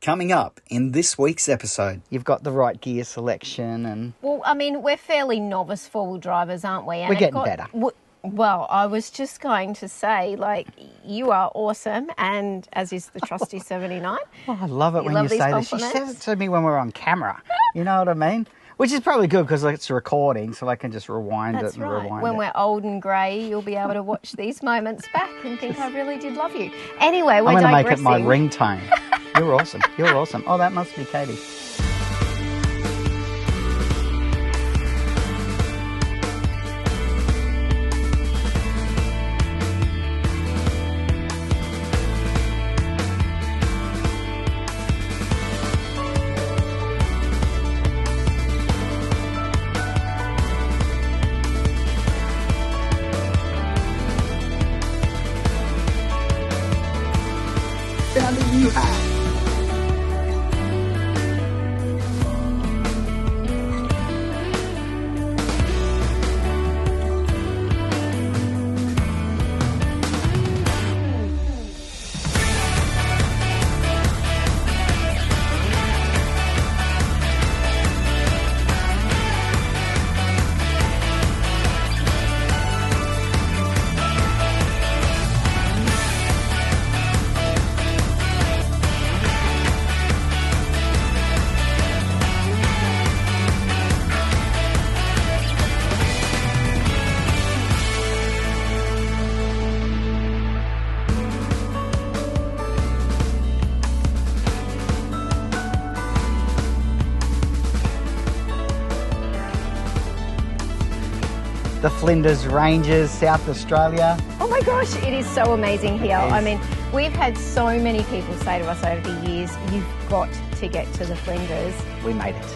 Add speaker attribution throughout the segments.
Speaker 1: coming up in this week's episode.
Speaker 2: You've got the right gear selection and...
Speaker 3: Well, I mean, we're fairly novice four-wheel drivers, aren't we? And
Speaker 2: we're getting better.
Speaker 3: Well, I was just going to say, like, you are awesome, and as is the trusty 79.
Speaker 2: Oh, I love it when you say this. She says it to me when we're on camera. You know what I mean? Which is probably good because it's recording, so I can just rewind it and rewind it.
Speaker 3: When we're old and grey, you'll be able to watch these moments back and think I really did love you. Anyway, we're digressing.
Speaker 2: I'm going to make it my ringtone. You're awesome. You're awesome. Oh, that must be Katie. You have. The Flinders Ranges, South Australia.
Speaker 3: Oh my gosh, it is so amazing here. I mean, we've had so many people say to us over the years, you've got to get to the Flinders.
Speaker 2: We made it.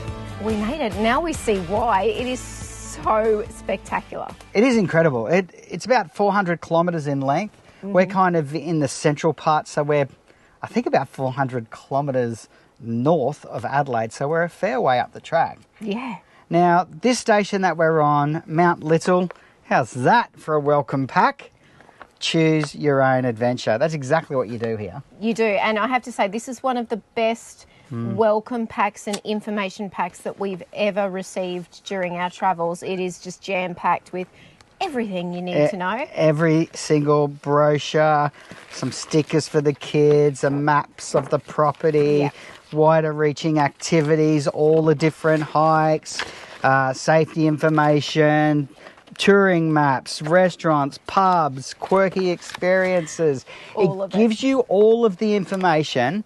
Speaker 3: We made it. Now we see why. It is so spectacular.
Speaker 2: It is incredible. It's about 400 kilometres in length. Mm-hmm. We're kind of in the central part, so we're, I think, about 400 kilometres north of Adelaide, so we're a fair way up the track.
Speaker 3: Yeah.
Speaker 2: Now, this station that we're on, Mount Little, how's that for a welcome pack? Choose your own adventure. That's exactly what you do here.
Speaker 3: You do, and I have to say, this is one of the best welcome packs and information packs that we've ever received during our travels. It is just jam-packed with everything you need to know.
Speaker 2: Every single brochure, some stickers for the kids, maps of the property, wider reaching activities, all the different hikes, safety information, touring maps, restaurants, pubs, quirky experiences. It gives you all of the information.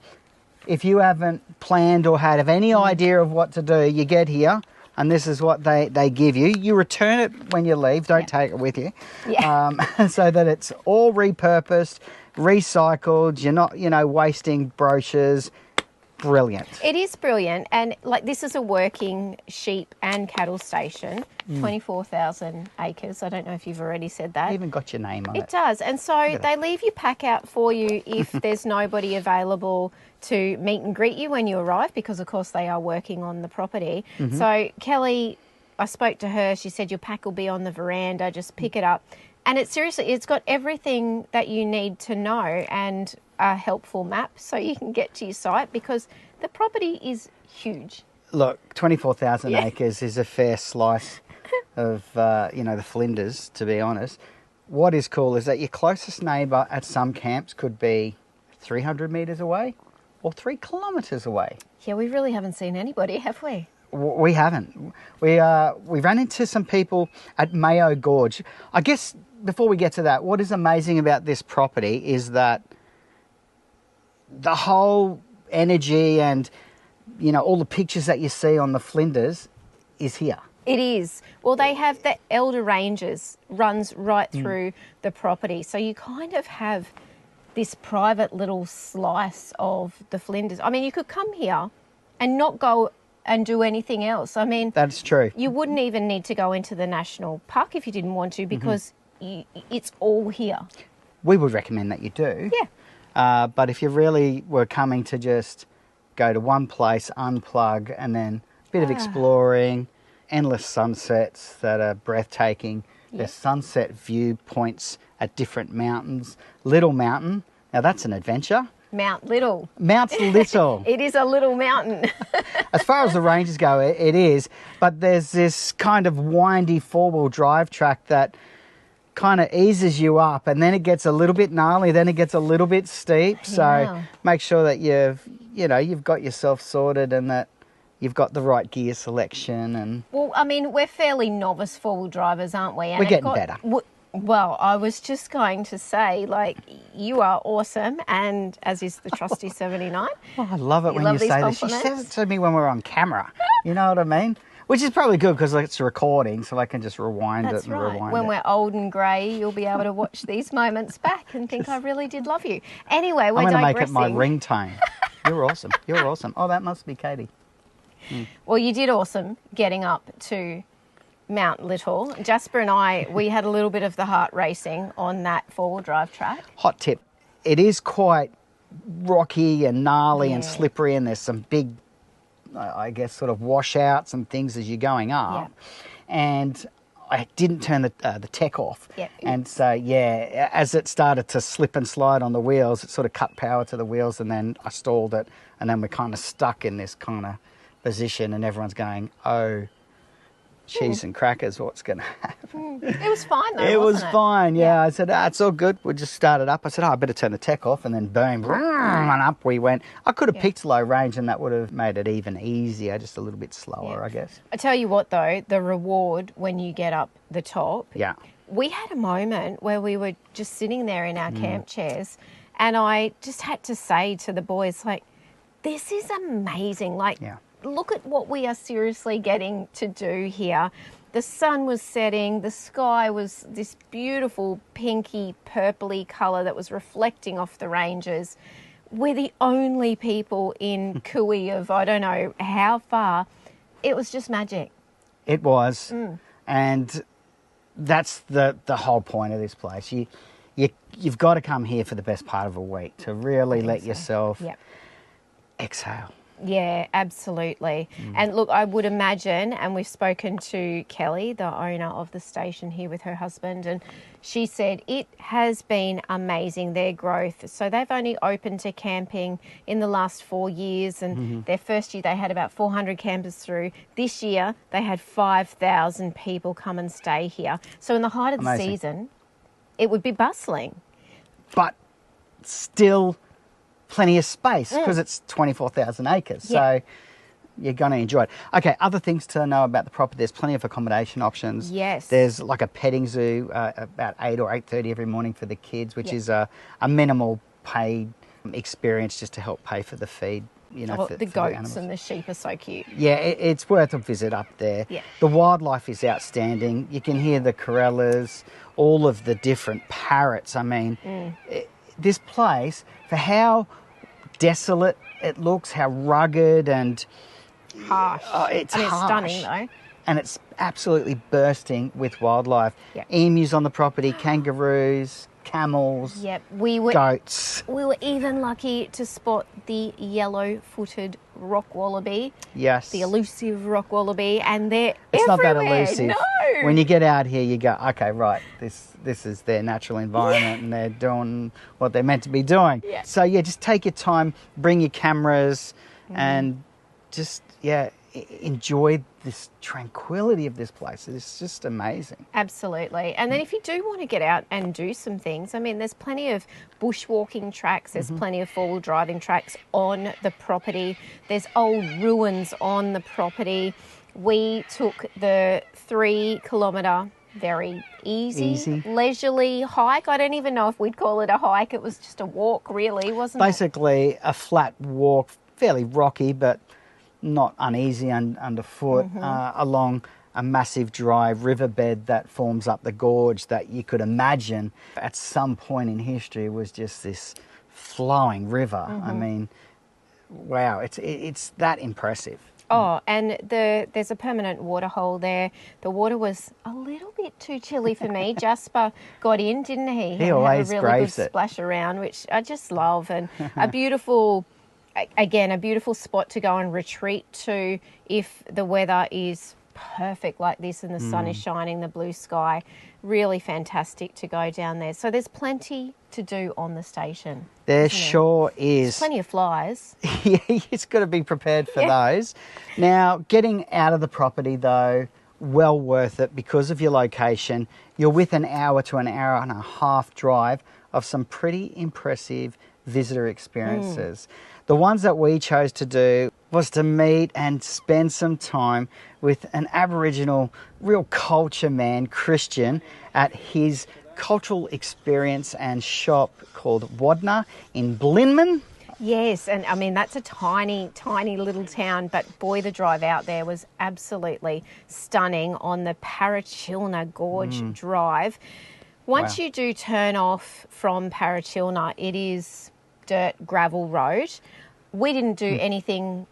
Speaker 2: If you haven't planned or had any idea of what to do, you get here and this is what they give you. You return it when you leave. Don't take it with you. Yeah. So that it's all repurposed, recycled. You're not, wasting brochures. Brilliant.
Speaker 3: It is brilliant. And like, this is a working sheep and cattle station, 24,000 acres. I don't know if you've already said that.
Speaker 2: It even got your name on it.
Speaker 3: It does. And so they leave your pack out for you if there's nobody available to meet and greet you when you arrive, because of course they are working on the property. Mm-hmm. So Kelly, I spoke to her, she said your pack will be on the veranda, just pick it up. And it's got everything that you need to know and a helpful map so you can get to your site, because the property is huge.
Speaker 2: Look, 24,000 acres is a fair slice of, the Flinders, to be honest. What is cool is that your closest neighbour at some camps could be 300 metres away or 3 kilometres away.
Speaker 3: Yeah, we really haven't seen anybody, have we?
Speaker 2: We haven't. We ran into some people at Mayo Gorge. I guess before we get to that, what is amazing about this property is that the whole energy and, all the pictures that you see on the Flinders is here.
Speaker 3: It is. Well, they have the Elder Ranges runs right through the property. So you kind of have this private little slice of the Flinders. I mean, you could come here and not go and do anything else. I mean, that's true. You wouldn't even need to go into the national park if you didn't want to, because it's all here.
Speaker 2: We would recommend that you do.
Speaker 3: Yeah.
Speaker 2: But if you really were coming to just go to one place, unplug, and then a bit of exploring, endless sunsets that are breathtaking. Yeah. There's sunset viewpoints at different mountains. Little Mountain, now that's an adventure.
Speaker 3: Mount Little.
Speaker 2: Mount's Little.
Speaker 3: It is a little mountain.
Speaker 2: As far as the ranges go, it is. But there's this kind of windy four-wheel drive track that kind of eases you up, and then it gets a little bit gnarly, then it gets a little bit steep. So make sure that you've got yourself sorted and that you've got the right gear selection. And
Speaker 3: well, I mean, we're fairly novice four-wheel drivers, aren't we? And
Speaker 2: we're getting better.
Speaker 3: Well, I was just going to say, like, you are awesome, and as is the Trusty 79.
Speaker 2: Oh, I love it when you say this. She says it to me when we're on camera. You know what I mean? Which is probably good because it's recording, so I can just rewind it and rewind it.
Speaker 3: When we're old and grey, you'll be able to watch these moments back and think I really did love you. Anyway, we're digressing.
Speaker 2: I'm going to make it my ringtone. You're awesome. You're awesome. Oh, that must be Katie.
Speaker 3: Well, you did awesome getting up to Mount Little. Jasper and I, we had a little bit of the heart racing on that four-wheel drive track.
Speaker 2: Hot tip. It is quite rocky and gnarly and slippery, and there's some big, I guess, sort of washouts and things as you're going up. And I didn't turn the tech off. And so, as it started to slip and slide on the wheels, it sort of cut power to the wheels, and then I stalled it, and then we're kind of stuck in this kind of position, and everyone's going, oh, cheese and crackers, what's going to happen?
Speaker 3: It was fine though,
Speaker 2: It was
Speaker 3: wasn't it?
Speaker 2: fine, yeah. I said, it's all good. We'll just start it up. I said, I better turn the tech off, and then boom, and up we went. I could have picked low range, and that would have made it even easier, just a little bit slower, I guess.
Speaker 3: I tell you what though, the reward when you get up the top.
Speaker 2: Yeah.
Speaker 3: We had a moment where we were just sitting there in our camp chairs, and I just had to say to the boys, like, this is amazing. Like, look at what we are seriously getting to do here. The sun was setting, the sky was this beautiful pinky purpley colour that was reflecting off the ranges. We're the only people in Kui of I don't know how far. It was just magic.
Speaker 2: It was. And that's the whole point of this place. You've got to come here for the best part of a week to really let yourself exhale.
Speaker 3: Yeah, absolutely. And look, I would imagine, and we've spoken to Kelly, the owner of the station here with her husband, and she said it has been amazing, their growth. So they've only opened to camping in the last 4 years, and their first year they had about 400 campers through. This year they had 5,000 people come and stay here. So in the height of the season, it would be bustling.
Speaker 2: But still plenty of space because it's 24,000 acres. So you're going to enjoy it. Okay, other things to know about the property. There's plenty of accommodation options.
Speaker 3: Yes.
Speaker 2: There's like a petting zoo about 8 or 8:30 every morning for the kids, which is a minimal paid experience just to help pay for the feed. You know,
Speaker 3: the goats and the sheep are so cute.
Speaker 2: Yeah, it's worth a visit up there.
Speaker 3: Yeah.
Speaker 2: The wildlife is outstanding. You can hear the corellas, all of the different parrots. I mean, this place, for how desolate it looks, how rugged and
Speaker 3: harsh.
Speaker 2: It's
Speaker 3: I mean,
Speaker 2: harsh.
Speaker 3: it's stunning though.
Speaker 2: And it's absolutely bursting with wildlife. Emus on the property, kangaroos, camels, goats.
Speaker 3: We were even lucky to spot the yellow-footed rock wallaby.
Speaker 2: Yes.
Speaker 3: The elusive rock wallaby, and they're
Speaker 2: It's
Speaker 3: everywhere.
Speaker 2: not that elusive.
Speaker 3: No.
Speaker 2: When you get out here, you go, okay, right, this is their natural environment and they're doing what they're meant to be doing. So, just take your time, bring your cameras and just, enjoy this tranquility of this place. It's just amazing.
Speaker 3: Absolutely. And then if you do want to get out and do some things, I mean, there's plenty of bushwalking tracks, there's plenty of four-wheel driving tracks on the property. There's old ruins on the property. We took the 3 kilometre very easy, leisurely hike. I don't even know if we'd call it a hike. It was just a walk, really, wasn't it?
Speaker 2: Basically, a flat walk, fairly rocky, but not uneasy underfoot, along a massive dry riverbed that forms up the gorge that you could imagine at some point in history was just this flowing river. I mean, wow, it's that impressive.
Speaker 3: Oh, and there's a permanent water hole there. The water was a little bit too chilly for me. Jasper got in, didn't he?
Speaker 2: He always
Speaker 3: had a really good
Speaker 2: graves it.
Speaker 3: splash around, which I just love, and a beautiful spot to go and retreat to if the weather is perfect like this and the sun is shining, the blue sky. Really fantastic to go down there. So there's plenty to do on the station.
Speaker 2: There sure is.
Speaker 3: Plenty of flies.
Speaker 2: Yeah, it's got to be prepared for those. Now, getting out of the property, though, well worth it because of your location. You're within an hour to an hour and a half drive of some pretty impressive visitor experiences. The ones that we chose to do was to meet and spend some time with an Aboriginal real culture man, Christian, at his cultural experience and shop called Wadna in Blinman.
Speaker 3: Yes, and I mean, that's a tiny, tiny little town, but boy, the drive out there was absolutely stunning on the Parachilna Gorge Drive. Once you do turn off from Parachilna, it is dirt gravel road. We didn't do anything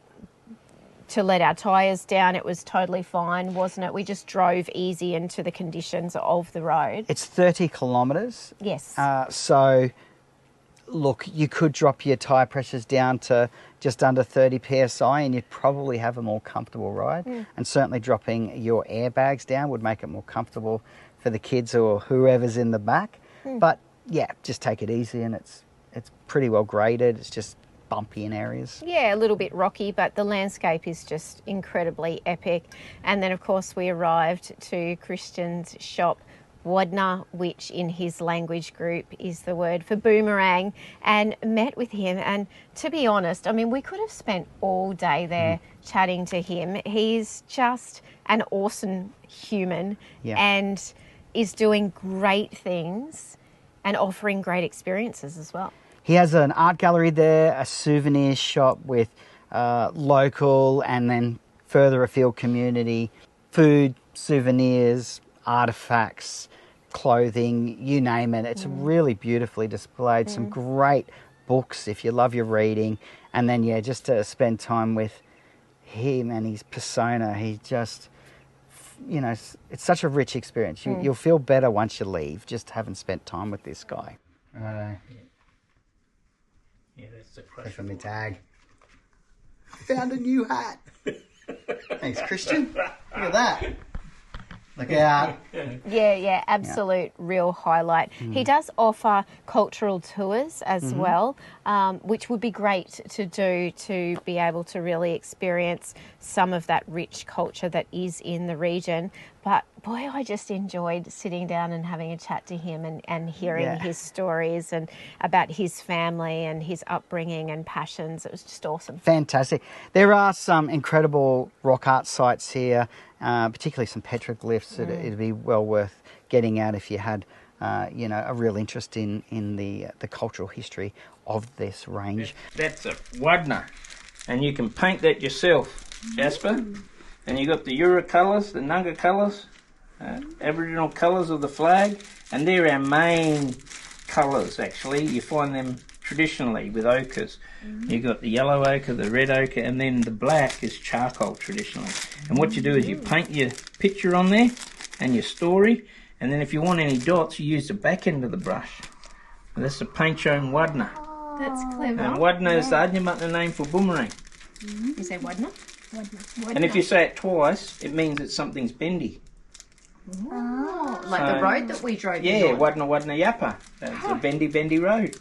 Speaker 3: to let our tyres down. It was totally fine, wasn't it? We just drove easy into the conditions of the road.
Speaker 2: It's 30 kilometres.
Speaker 3: Yes.
Speaker 2: So, look, you could drop your tyre pressures down to just under 30 psi and you'd probably have a more comfortable ride. And certainly dropping your airbags down would make it more comfortable for the kids or whoever's in the back. But, yeah, just take it easy and it's pretty well graded. It's just bumpy in areas.
Speaker 3: Yeah, a little bit rocky, but the landscape is just incredibly epic. And then, of course, we arrived to Christian's shop, Wadna, which in his language group is the word for boomerang, and met with him. And to be honest, I mean, we could have spent all day there chatting to him. He's just an awesome human and is doing great things and offering great experiences as well.
Speaker 2: He has an art gallery there, a souvenir shop with local and then further afield community, food, souvenirs, artefacts, clothing, you name it. It's really beautifully displayed. Some great books if you love your reading. And then, just to spend time with him and his persona. He just, it's such a rich experience. You'll feel better once you leave, just having spent time with this guy.
Speaker 4: Yeah, that's the crush.
Speaker 2: That's from my tag. Found a new hat. Thanks, Christian. Look at that. Look out.
Speaker 3: Yeah, absolute real highlight. He does offer cultural tours as well, which would be great to do to be able to really experience some of that rich culture that is in the region. But boy, I just enjoyed sitting down and having a chat to him and hearing his stories and about his family and his upbringing and passions. It was just awesome.
Speaker 2: Fantastic. There are some incredible rock art sites here, particularly some petroglyphs. It'd be well worth getting out if you had, a real interest in the cultural history of this range.
Speaker 4: That's a Wadna, and you can paint that yourself, Jasper. And you got the Eura colours, the Nunga colours, Aboriginal colours of the flag, and they're our main colours actually. You find them traditionally with ochres. You got the yellow ochre, the red ochre, and then the black is charcoal traditionally. And what you do is you paint your picture on there and your story, and then if you want any dots, you use the back end of the brush. And that's the Paintone Wadna.
Speaker 3: That's clever.
Speaker 4: And Wadna is the Adnyamatna name for boomerang.
Speaker 3: You say Wadna? Wadna.
Speaker 4: And if you say it twice, it means that something's bendy.
Speaker 3: Oh, like the road that we drove
Speaker 4: Yeah,
Speaker 3: on.
Speaker 4: Wadna Yappa. That's a bendy road.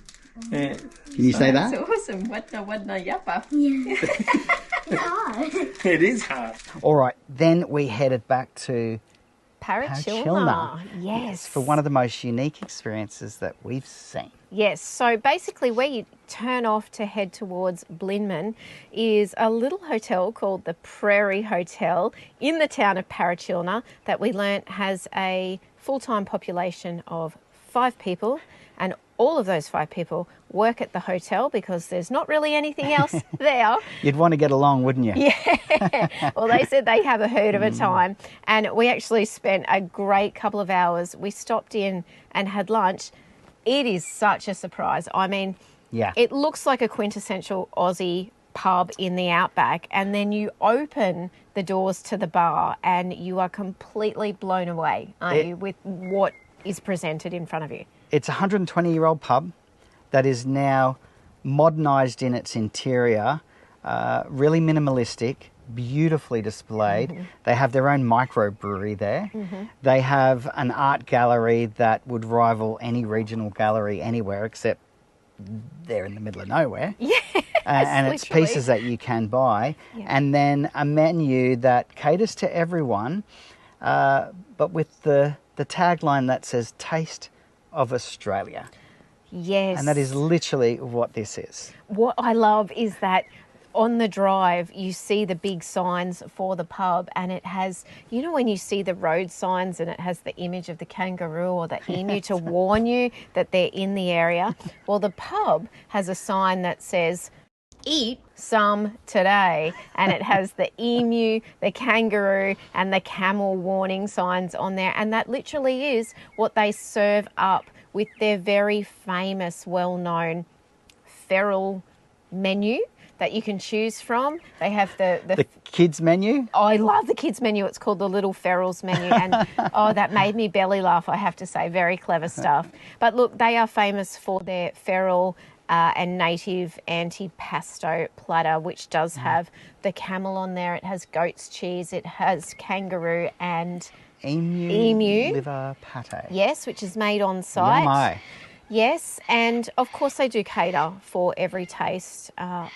Speaker 4: Yeah.
Speaker 2: Can you say that?
Speaker 3: That's awesome. Wadna Yappa.
Speaker 5: Yeah. It's hard.
Speaker 4: It is hard.
Speaker 2: All right, then we headed back to
Speaker 3: Parachilna. Yes.
Speaker 2: for one of the most unique experiences that we've seen.
Speaker 3: Yes, so basically where you turn off to head towards Blinman is a little hotel called the Prairie Hotel in the town of Parachilna that we learnt has a full-time population of 5 people, and all of those 5 people work at the hotel because there's not really anything else there.
Speaker 2: You'd want to get along, wouldn't you?
Speaker 3: Yeah. Well, they said they have a herd of a time, and we actually spent a great couple of hours. We stopped in and had lunch. It is such a surprise. I mean, it looks like a quintessential Aussie pub in the outback, and then you open the doors to the bar and you are completely blown away, aren't you, with what is presented in front of you.
Speaker 2: It's a 120-year-old pub that is now modernised in its interior, really minimalistic, beautifully displayed. They have their own microbrewery there. They have an art gallery that would rival any regional gallery anywhere, except they're in the middle of nowhere.
Speaker 3: Yes,
Speaker 2: And it's
Speaker 3: literally.
Speaker 2: pieces that you can buy.
Speaker 3: Yeah.
Speaker 2: And then a menu that caters to everyone, but with the tagline that says Taste of Australia.
Speaker 3: Yes.
Speaker 2: And that is literally what this is.
Speaker 3: What I love is that on the drive, you see the big signs for the pub, and it has, you know, when you see the road signs and it has the image of the kangaroo or the emu to warn you that they're in the area. Well, the pub has a sign that says, eat some today, and it has the emu, the kangaroo and the camel warning signs on there, and that literally is what they serve up with their very famous, well-known feral menu that you can choose from. They have
Speaker 2: The kids menu.
Speaker 3: I love the kids menu. It's called the Little Ferals menu, and oh, that made me belly laugh, I have to say. Very clever stuff. But look, they are famous for their feral and native antipasto platter, which does have the camel on there. It has goat's cheese, it has kangaroo and emu
Speaker 2: liver pate.
Speaker 3: yes, which is made on site.
Speaker 2: Yummy.
Speaker 3: Yes, and of course they do cater for every taste.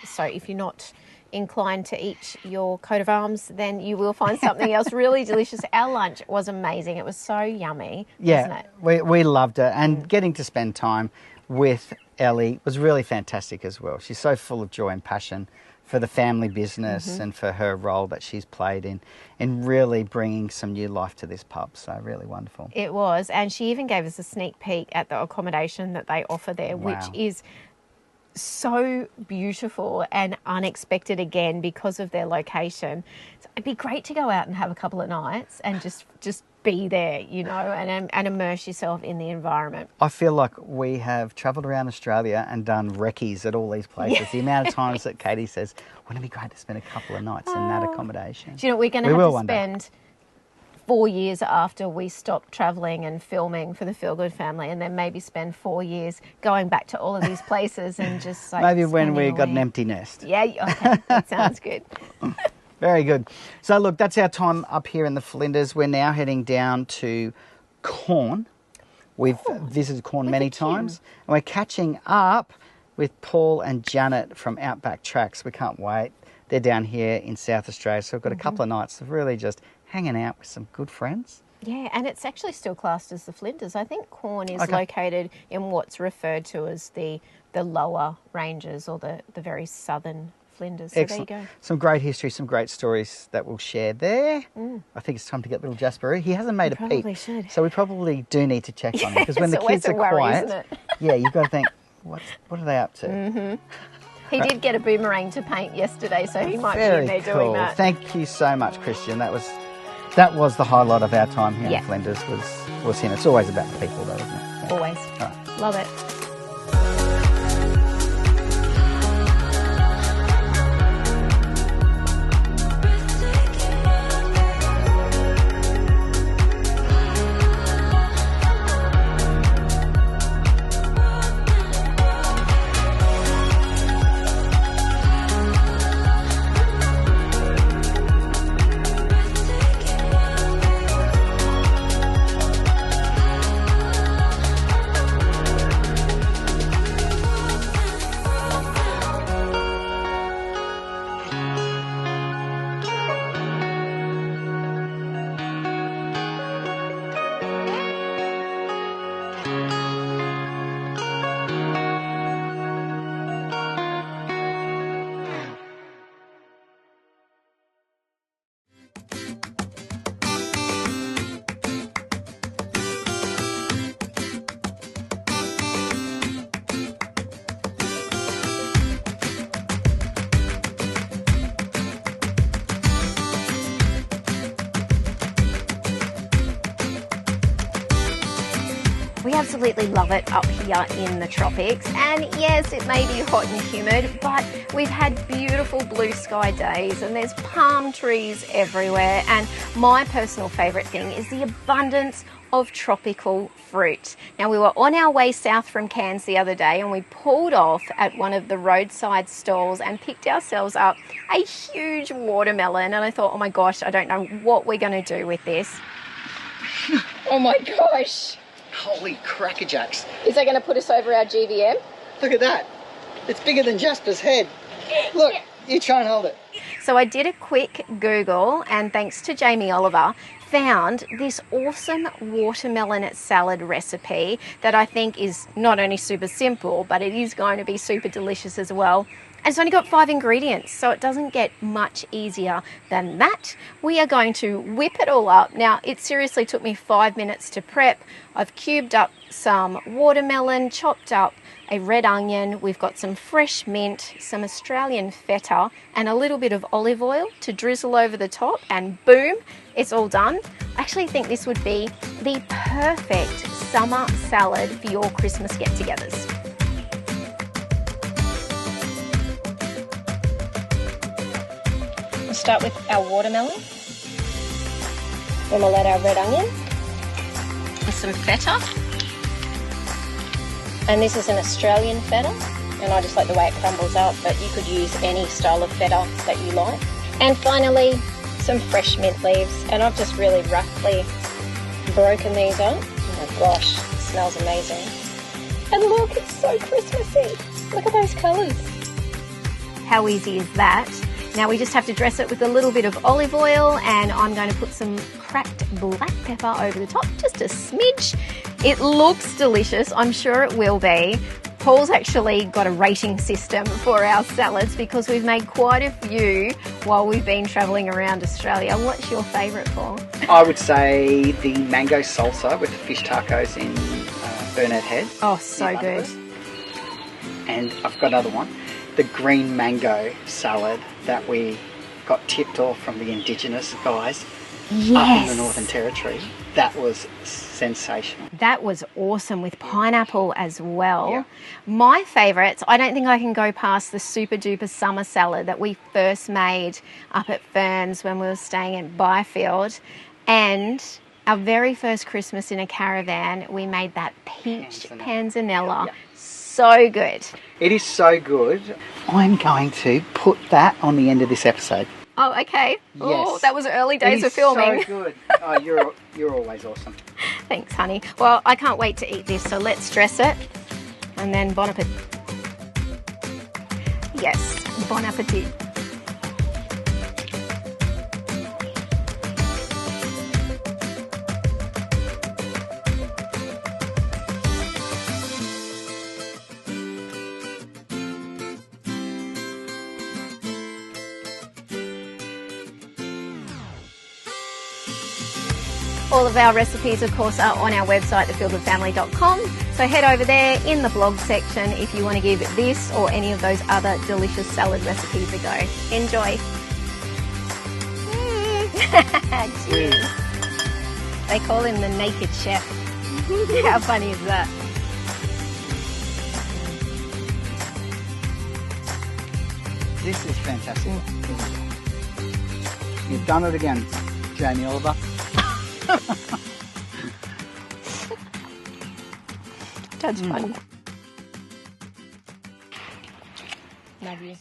Speaker 3: So if you're not inclined to eat your coat of arms, then you will find something else really delicious. Our lunch was amazing. It was so yummy, wasn't
Speaker 2: Yeah,
Speaker 3: it?
Speaker 2: we loved it. And getting to spend time with Ellie was really fantastic as well. She's so full of joy and passion for the family business and for her role that she's played in really bringing some new life to this pub. So really wonderful.
Speaker 3: It was, and she even gave us a sneak peek at the accommodation that they offer there,
Speaker 2: Wow.
Speaker 3: which is so beautiful and unexpected again because of their location. So it'd be great to go out and have a couple of nights and just be there, you know, and immerse yourself in the environment.
Speaker 2: I feel like we have travelled around Australia and done recce's at all these places.
Speaker 3: Yeah.
Speaker 2: The amount of times that Katie says, wouldn't it be great to spend a couple of nights in that accommodation?
Speaker 3: Do you know, we're going to
Speaker 2: We
Speaker 3: have
Speaker 2: will
Speaker 3: to
Speaker 2: one day.
Speaker 3: spend 4 years after we stopped travelling and filming for the Feel Good family, and then maybe spend 4 years going back to all of these places and just like
Speaker 2: Maybe when we
Speaker 3: spending
Speaker 2: got an
Speaker 3: away.
Speaker 2: empty nest.
Speaker 3: Yeah, okay, that sounds good.
Speaker 2: Very good. So look, that's our time up here in the Flinders. We're now heading down to Quorn. We've visited Quorn many times. And we're catching up with Paul and Janet from Outback Tracks. We can't wait. They're down here in South Australia. So we've got a couple of nights of really just hanging out with some good friends.
Speaker 3: Yeah, and it's actually still classed as the Flinders. I think Quorn is
Speaker 2: Okay.
Speaker 3: located in what's referred to as the lower ranges or the very southern Flinders. So
Speaker 2: Excellent.
Speaker 3: there you go.
Speaker 2: Some great history, some great stories that we'll share there. I think it's time to get little Jasper. He hasn't made a
Speaker 3: probably
Speaker 2: peep.
Speaker 3: should.
Speaker 2: So we probably do need to check on him. Because when the
Speaker 3: It's always
Speaker 2: kids are
Speaker 3: a worry,
Speaker 2: quiet,
Speaker 3: isn't it?
Speaker 2: yeah, you've got to think, what are they up to?
Speaker 3: He did get a boomerang to paint yesterday, so he might be in
Speaker 2: Very
Speaker 3: there
Speaker 2: cool.
Speaker 3: doing that.
Speaker 2: Thank you so much, Christian. That was the highlight of our time here
Speaker 3: Yeah.
Speaker 2: in Flinders was him. It's always about the people though, isn't it?
Speaker 3: Always.
Speaker 2: Right.
Speaker 3: Love it. We absolutely love it up here in the tropics, and yes, it may be hot and humid, but we've had beautiful blue sky days and there's palm trees everywhere, and my personal favourite thing is the abundance of tropical fruit. Now, we were on our way south from Cairns the other day and we pulled off at one of the roadside stalls and picked ourselves up a huge watermelon. And I thought, oh my gosh, I don't know what we're going to do with this. Oh my gosh.
Speaker 2: Holy crackerjacks.
Speaker 3: Is that going to put us over our GVM?
Speaker 2: Look at that. It's bigger than Jasper's head. Look, you try and hold it.
Speaker 3: So I did a quick Google and thanks to Jamie Oliver, found this awesome watermelon salad recipe that I think is not only super simple, but it is going to be super delicious as well. And it's only got 5 ingredients, so it doesn't get much easier than that. We are going to whip it all up. Now, it seriously took me 5 minutes to prep. I've cubed up some watermelon, chopped up a red onion, we've got some fresh mint, some Australian feta, and a little bit of olive oil to drizzle over the top, and boom, it's all done. I actually think this would be the perfect summer salad for your Christmas get-togethers. We'll start with our watermelon, then we'll add our red onion, and some feta. And this is an Australian feta, and I just like the way it crumbles up, but you could use any style of feta that you like. And finally, some fresh mint leaves, and I've just really roughly broken these up. Oh my gosh, it smells amazing. And look, it's so Christmassy. Look at those colours. How easy is that? Now we just have to dress it with a little bit of olive oil, and I'm going to put some cracked black pepper over the top, just a smidge. It looks delicious, I'm sure it will be. Paul's actually got a rating system for our salads because we've made quite a few while we've been travelling around Australia. What's your favourite, Paul?
Speaker 2: I would say the mango salsa with the fish tacos in Burnett Head.
Speaker 3: Oh, so good.
Speaker 2: And I've got another one. The green mango salad that we got tipped off from the Indigenous guys up in the Northern Territory. That was sensational.
Speaker 3: That was awesome with pineapple as well.
Speaker 2: Yeah.
Speaker 3: My favourites, I don't think I can go past the super duper summer salad that we first made up at Ferns when we were staying in Byfield. And our very first Christmas in a caravan, we made that peach panzanella.
Speaker 2: Yeah.
Speaker 3: So good.
Speaker 2: It is so good. I'm going to put that on the end of this episode.
Speaker 3: Oh, okay.
Speaker 2: Yes.
Speaker 3: Oh, that was early days of filming.
Speaker 2: So good. Oh, you're always awesome.
Speaker 3: Thanks, honey. Well, I can't wait to eat this, so let's dress it. And then bon appetit. Yes, bon appetit. All of our recipes, of course, are on our website, thefieldofamily.com. So head over there in the blog section if you want to give this or any of those other delicious salad recipes a go. Enjoy. Cheers. They call him the naked chef. How funny is that?
Speaker 2: This is fantastic. You've done it again, Jamie Oliver.
Speaker 3: That's funny. Love you.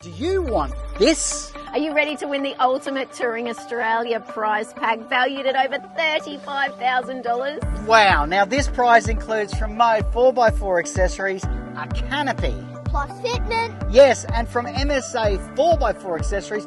Speaker 2: Do you want this?
Speaker 3: Are you ready to win the ultimate Touring Australia prize pack valued at over $35,000?
Speaker 2: Wow, now this prize includes from Mode 4x4 accessories, a canopy.
Speaker 5: Plus fitment.
Speaker 2: Yes, and from MSA 4x4 accessories,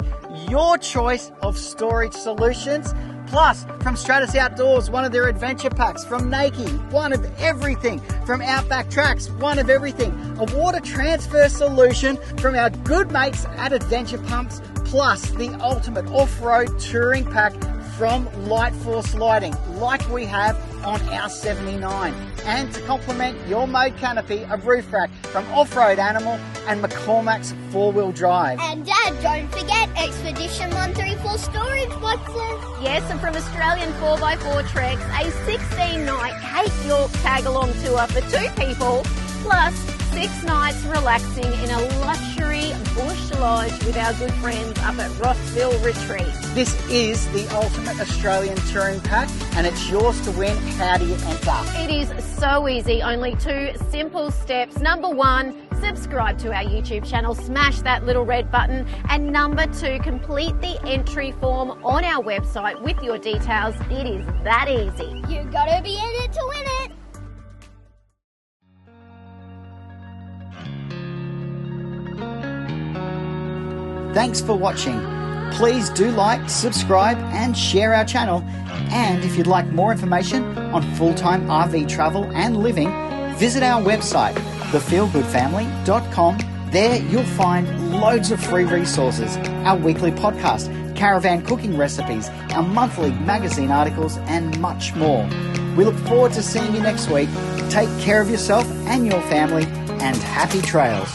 Speaker 2: your choice of storage solutions. Plus, from Stratus Outdoors, one of their adventure packs. From Nike, one of everything. From Outback Tracks, one of everything. A water transfer solution from our good mates at Adventure Pumps. Plus, the ultimate off-road touring pack from Light Force Lighting, like we have on our 79. And to complement your Mode canopy, a roof rack from Off-Road Animal and McCormack's 4-wheel drive.
Speaker 5: And Dad, don't forget Expedition 134 storage boxes.
Speaker 3: Yes, and from Australian 4x4 Treks, a 16-night Cape York tag-along tour for 2 people, plus 6 nights relaxing in a luxury bush Lodge with our good friends up at Rossville Retreat.
Speaker 2: This is the ultimate Australian touring pack, and it's yours to win. How do you enter?
Speaker 3: It is so easy, only 2 simple steps. Number 1, subscribe to our YouTube channel, smash that little red button, and number 2, complete the entry form on our website with your details. It is that easy.
Speaker 5: You gotta be in it to win it.
Speaker 2: Thanks for watching. Please do like, subscribe and share our channel. And if you'd like more information on full-time RV travel and living, visit our website, thefeelgoodfamily.com. There you'll find loads of free resources, our weekly podcast, caravan cooking recipes, our monthly magazine articles and much more. We look forward to seeing you next week. Take care of yourself and your family, and happy trails.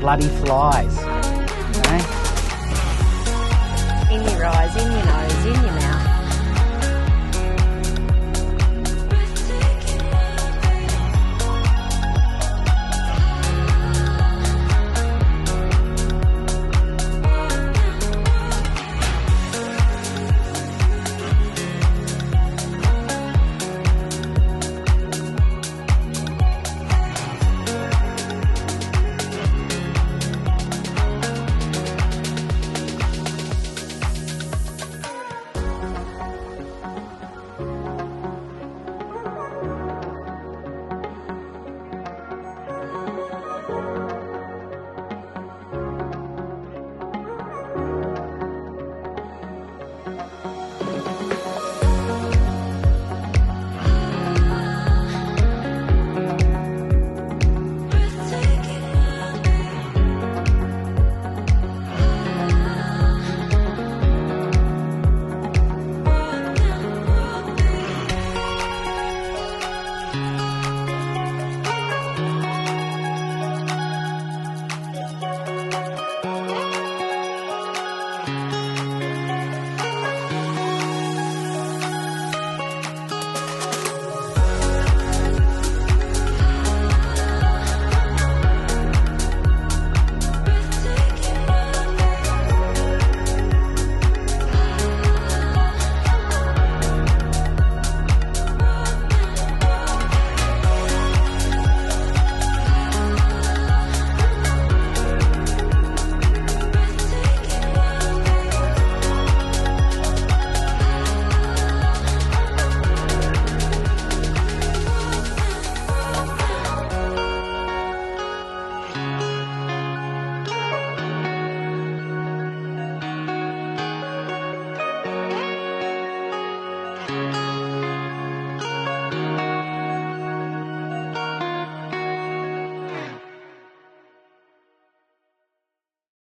Speaker 2: Bloody flies.